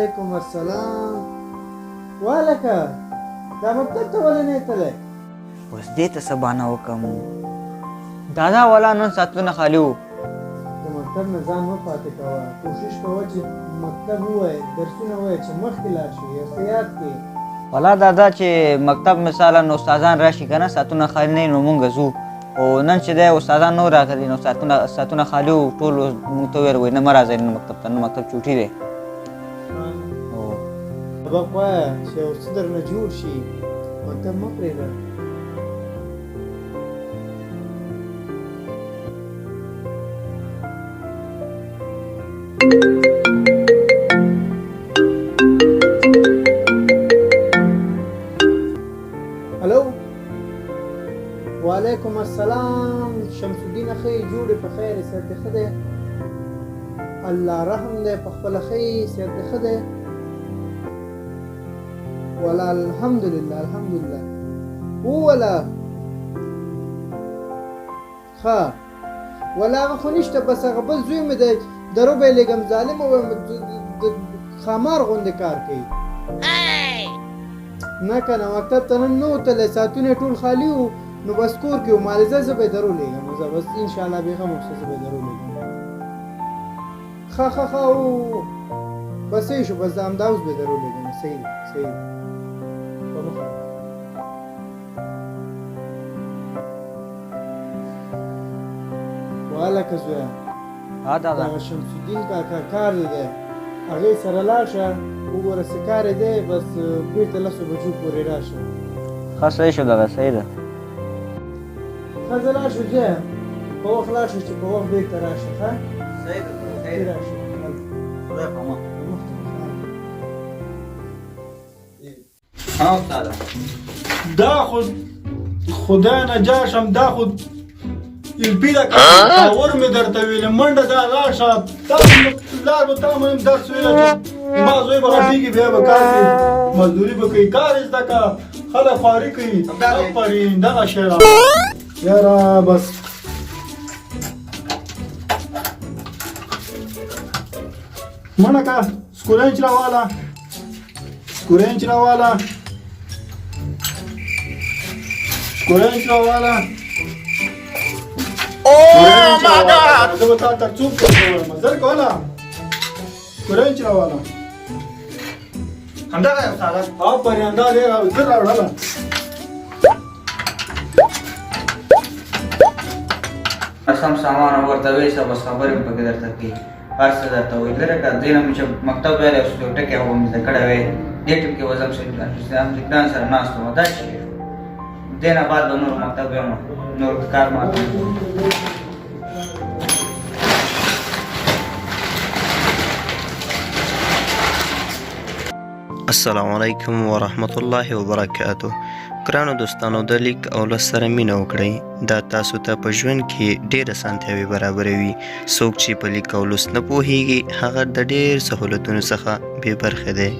وعلیکم السلام. والکه دا مکتب ته ولې نه تللی؟ اوس دې ته څه بهانه وکړم دادا والا نن ساعتونه خالي وو. د مکتب نه ځان مه پاتې کوه، کوشش کوه چې مکتب ووایې، درسونه ووایې چې مخکې لاړ شي، یو څه یاد کړې. والا دادا چې مکتب مثالا استادان راشي که نه ساعتونه خالي نه وي نو مونږ ځو، او نن چې دی استادان نو راغلي نو ساعتونه خالي وو. ټول مونږ ته وویل وایي نه مه راځئ نن مکتب ته، نن مکتب چوټي دی. سبق وایه چې یو څه درنه جوړ شي، مکتب مه پرېږده. هلو وعلیکم السلام. شمس الدین ښه یې؟ جوړې په خیر یې؟ صحت دې ښه دی؟ الله رحم دی، په خپله ښه یې؟ صحت دې ښه دی؟ ولا الحمدلله الحمدلله. وولا ښه ولا هغه خو نشته، بس هغه بل زوی مې دی درو به یې لېږم، ظالمه وایم خامار غوندې کار کوي. نه که نه مکتب ته نن نه وتلی، ساعتونه یې ټول خالي وو، نو بس کور کې و مالزه زه به یې درو لېږم، زه بس انشاءالله بېغمه اوسه زه به یې درو لېږم. ښه ښه ښه بس صحیح شو، بس زه همدا اوس به یې درو لېږم. صحیح ده صحیح ده. والکه زویه دغه شمس الدین کاکا کار دی، هغې سره لاړ شه، وګوره څه کار یې دی، بس بېرته 10 بجو پورې راشه. ښه صحیح شو دادا صحیح ده. ښه زه لاړ شو جه په وخت لاړ شو چې په وخت بېرته راشه. ښه صحیح ده صحیح راشه. خدای په امان. ها استاده دا خو خدای نه جاشم، دا خو الپیده که باور مې درته ویلې منډه دا لاړ شه، لار به تا مهم درس ویله چې ما زوی به غټېږي بیا به کار کوي، مزدوري به کوي، کار یې زده که، خلک خواري کوي. آفرین دغه شی را یاره بس منډه که سکورینچ راواله سکورینچ راواله سکورینچ راواله. Oh my God! زه به تا ترڅوب کوم مزل کوله سکورینچ راواله. همدغه دی استاده. آفرین همدا دی زر راوړله. سم سامان ورته ویسه بس خبرې مې پکې درته کوي، هر څه درته وایي. لرې که دې نه مې چې مکتب ویلی اوس یو ټکی هغه مې زده کړی وی، دې ټیم کې به زه امسکدان سره ناست وم، دا شی دې نه بعد به نور مکتب یم نور کار ماته. السلام علیکم ورحمت الله وبرکاتو. ګرانو دوستانو د لیک او لوست سره مینه وکړئ، دا تاسو ته په ژوند کې ډېر اسانتیاوې برابروي. څوک چې په لیک او لوست نه پوهیږي هغه د ډېر سهولتونو څخه بې برخې دی.